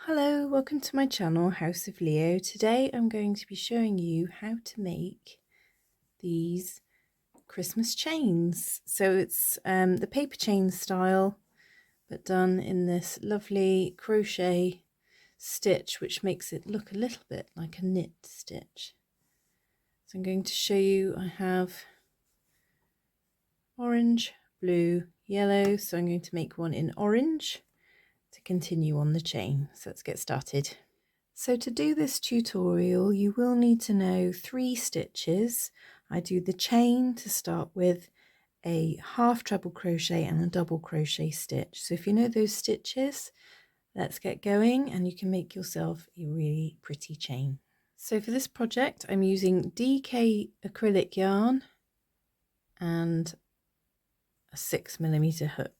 Hello, welcome to my channel House of Leo. Today I'm going to be showing you how to make these Christmas chains. So it's the paper chain style, but done in this lovely crochet stitch, which makes it look a little bit like a knit stitch. So I'm going to show you, I have orange, blue, yellow, so I'm going to make one in orange to continue on the chain. So let's get started. So to do this tutorial, you will need to know 3 stitches. I do the chain to start with, a half treble crochet and a double crochet stitch. So if you know those stitches, let's get going and you can make yourself a really pretty chain. So for this project, I'm using DK acrylic yarn and a 6mm hook.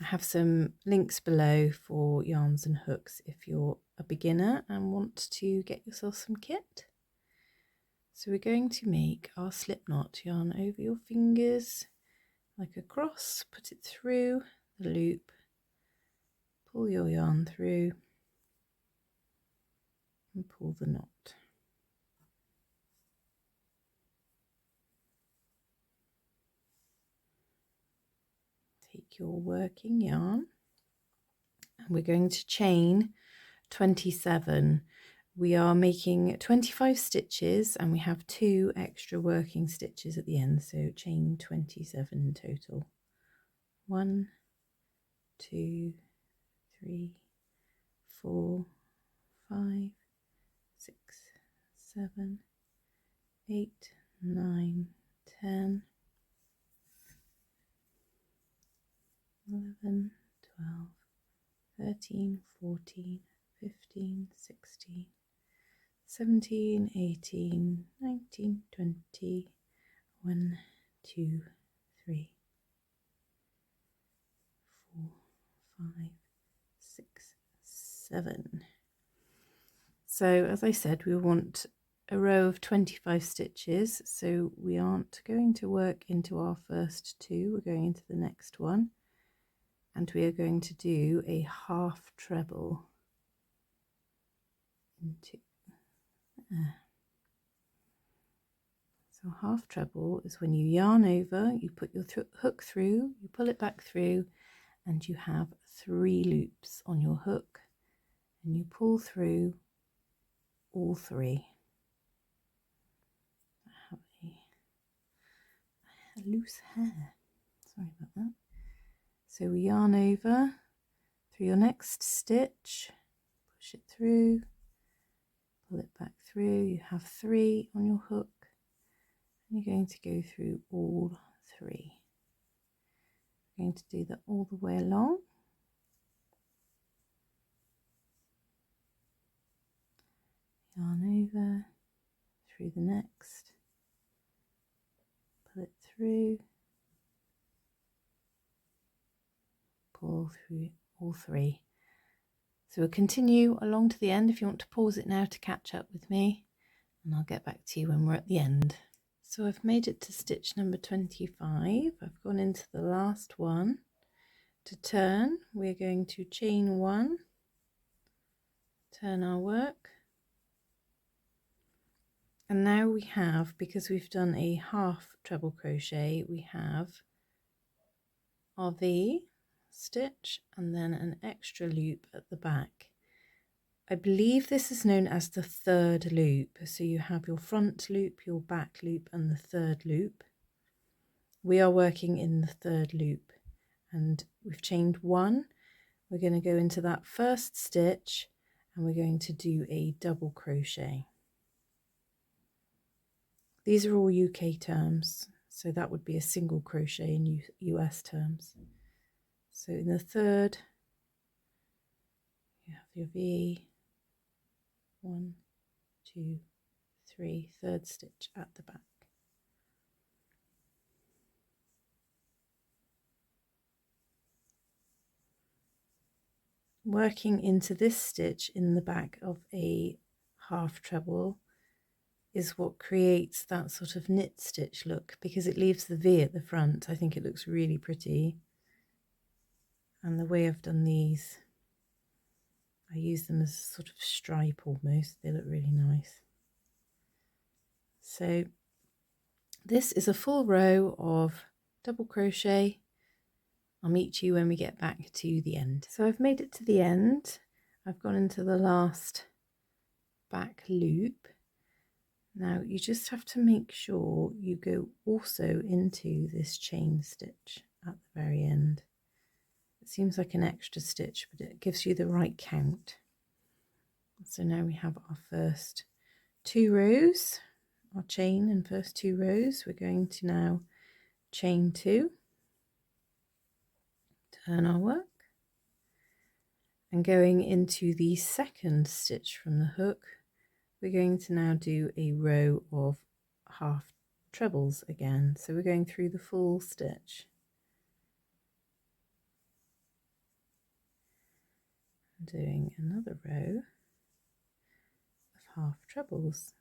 I have some links below for yarns and hooks if you're a beginner and want to get yourself some kit. So we're going to make our slip knot. Yarn over your fingers like a cross, put it through the loop, pull your yarn through and pull the knot. Take your working yarn and we're going to chain 27. We are making 25 stitches and we have 2 extra working stitches at the end, so chain 27 in total. 1, 2, 3, 4, 5, 6, 7, 8, 9, 10, 11, 12, 13, 14, 15, 16, 17, 18, 19, 20, 1, 2, 3, 4, 5, 6, 7. So as I said, we want a row of 25 stitches, so we aren't going to work into our first 2, we're going into the next one. And we are going to do a half treble into so half treble is when you yarn over, you put your hook through, you pull it back through, and you have 3 loops on your hook, and you pull through all 3. I have a loose hair, sorry about that. So we yarn over through your next stitch, push it through, pull it back through, you have 3 on your hook, and you're going to go through all 3. You're going to do that all the way along. Yarn over through the next, pull it through, pull through all 3. So we'll continue along to the end. If you want to pause it now to catch up with me, and I'll get back to you when we're at the end. So I've made it to stitch number 25. I've gone into the last one. To turn, we're going to chain 1, turn our work, and now we have, because we've done a half treble crochet, we have our V stitch and then an extra loop at the back. I believe this is known as the 3rd loop. So you have your front loop, your back loop and the 3rd loop. We are working in the 3rd loop and we've chained 1. We're going to go into that first stitch and we're going to do a double crochet. These are all UK terms, so that would be a single crochet in US terms. So in the 3rd, you have your V, 1, 2, 3, 3rd stitch at the back. Working into this stitch in the back of a half treble is what creates that sort of knit stitch look, because it leaves the V at the front. I think it looks really pretty. And the way I've done these I use them as a sort of stripe almost. They look really nice. So this is a full row of double crochet. I'll meet you when we get back to the end. So I've made it to the end. I've gone into the last back loop. Now you just have to make sure you go also into this chain stitch at the very end. It seems like an extra stitch, but it gives you the right count. So now we have our first 2 rows, our chain and first 2 rows. We're going to now chain 2, turn our work, and going into the second stitch from the hook, we're going to now do a row of half trebles again. So we're going through the full stitch. Doing another row of half trebles.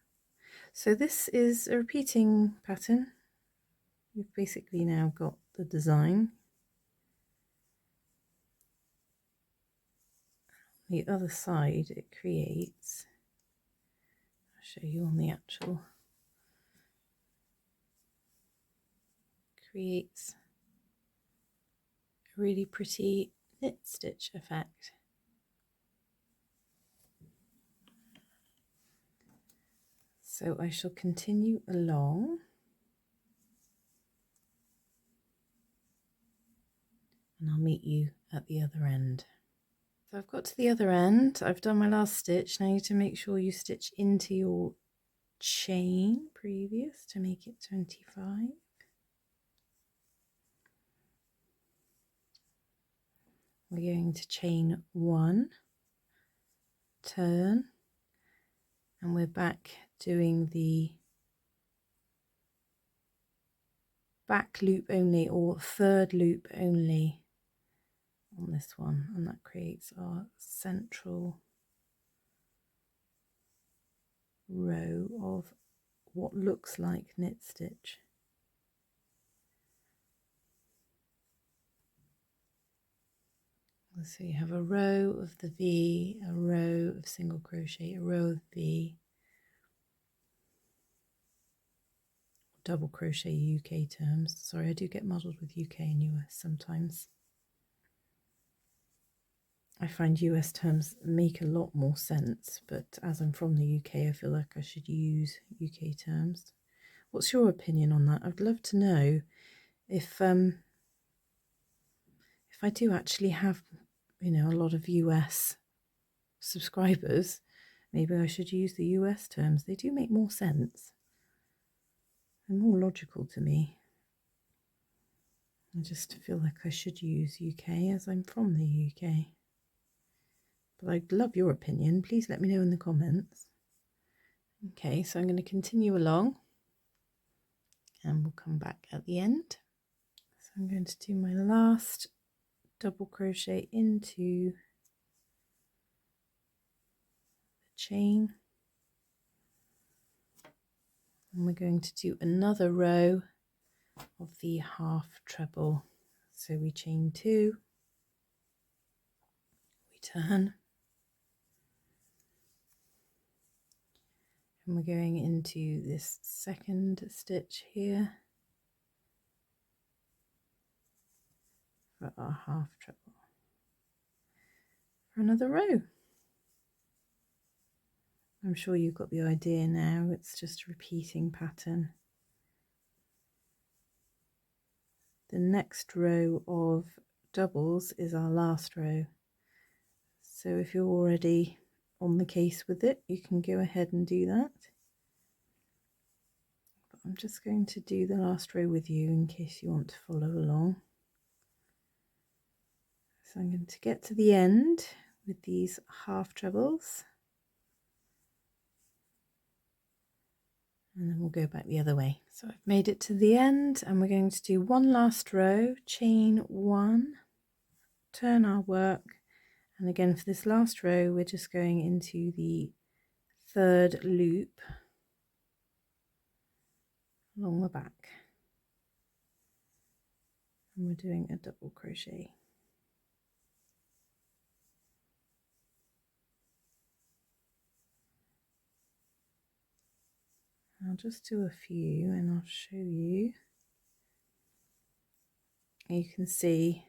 So this is a repeating pattern. You've basically now got the design. The other side it creates, I'll show you on the actual, creates a really pretty knit stitch effect. So I shall continue along and I'll meet you at the other end. So I've got to the other end, I've done my last stitch. Now you need to make sure you stitch into your chain previous to make it 25. We're going to chain 1, turn, and we're back doing the back loop only, or third loop only on this one, and that creates our central row of what looks like knit stitch. So you have a row of the V, a row of single crochet, a row of V, double crochet UK terms. Sorry, I do get muddled with UK and US sometimes. I find US terms make a lot more sense, but as I'm from the UK, I feel like I should use UK terms. What's your opinion on that? I'd love to know if I do actually have, you know, a lot of US subscribers, maybe I should use the US terms. They do make more sense. They're more logical to me. I just feel like I should use UK as I'm from the UK. But I'd love your opinion. Please let me know in the comments. Okay, so I'm going to continue along and we'll come back at the end. So I'm going to do my last double crochet into the chain, and we're going to do another row of the half treble. So we chain 2, we turn, and we're going into this second stitch here for our half treble for another row. I'm sure you've got the idea now, it's just a repeating pattern. The next row of doubles is our last row. So if you're already on the case with it, you can go ahead and do that. But I'm just going to do the last row with you in case you want to follow along. So I'm going to get to the end with these half trebles, and then we'll go back the other way. So I've made it to the end and we're going to do one last row, chain 1, turn our work, and again for this last row we're just going into the third loop along the back, and we're doing a double crochet. I'll just do a few and I'll show you. You can see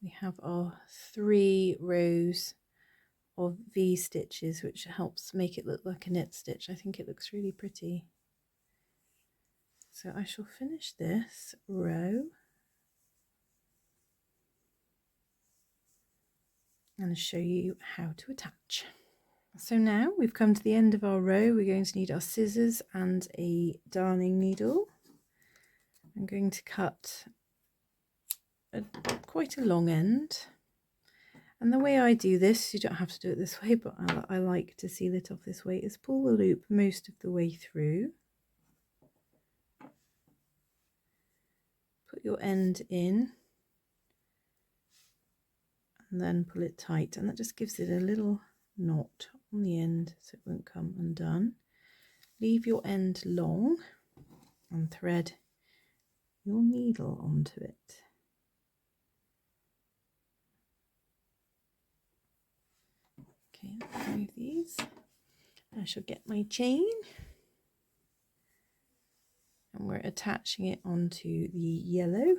we have our 3 rows of V stitches, which helps make it look like a knit stitch. I think it looks really pretty. So I shall finish this row and show you how to attach. So now we've come to the end of our row. We're going to need our scissors and a darning needle. I'm going to cut quite a long end. And the way I do this, you don't have to do it this way, but I like to seal it off this way, is pull the loop most of the way through. Put your end in and then pull it tight, and that just gives it a little knot on the end so it won't come undone. Leave your end long and thread your needle onto it. Okay, let's move these. I shall get my chain and we're attaching it onto the yellow.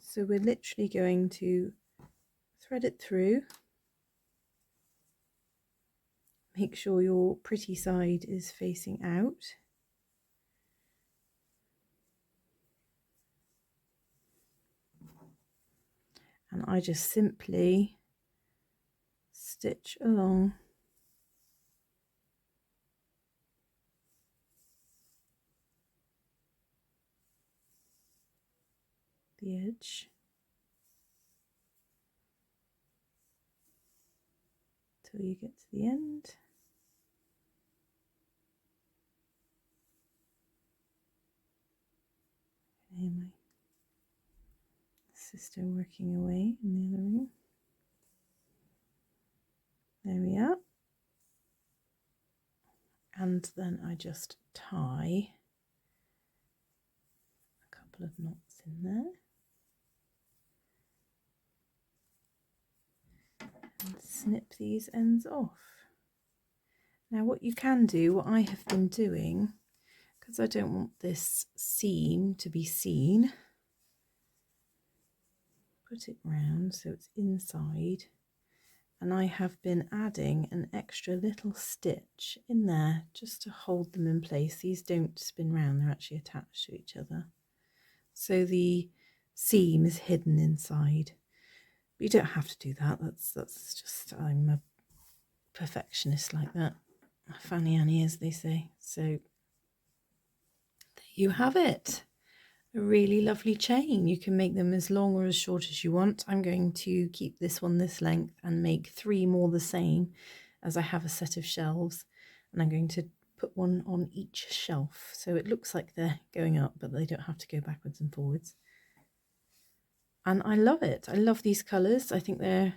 So we're literally going to thread it through. Make sure your pretty side is facing out. And I just simply stitch along the edge till you get to the end. Okay, my sister working away in the other room. There we are. And then I just tie a couple of knots in there. And snip these ends off. Now what you can do, what I have been doing, because I don't want this seam to be seen, put it round so it's inside, and I have been adding an extra little stitch in there just to hold them in place. These don't spin round, they're actually attached to each other. So the seam is hidden inside. But you don't have to do that, that's just, I'm a perfectionist like that. Fanny Annie, as they say. So there you have it. A really lovely chain. You can make them as long or as short as you want. I'm going to keep this one this length and make 3 more the same, as I have a set of shelves, and I'm going to put one on each shelf so it looks like they're going up, but they don't have to go backwards and forwards. And I love it. I love these colours. I think they're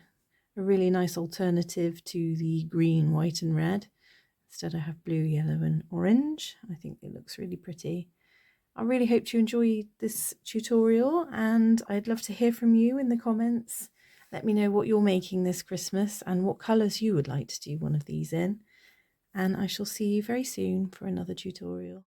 a really nice alternative to the green, white and red. Instead I have blue, yellow and orange. I think it looks really pretty. I really hope you enjoyed this tutorial, and I'd love to hear from you in the comments. Let me know what you're making this Christmas and what colours you would like to do one of these in. And I shall see you very soon for another tutorial.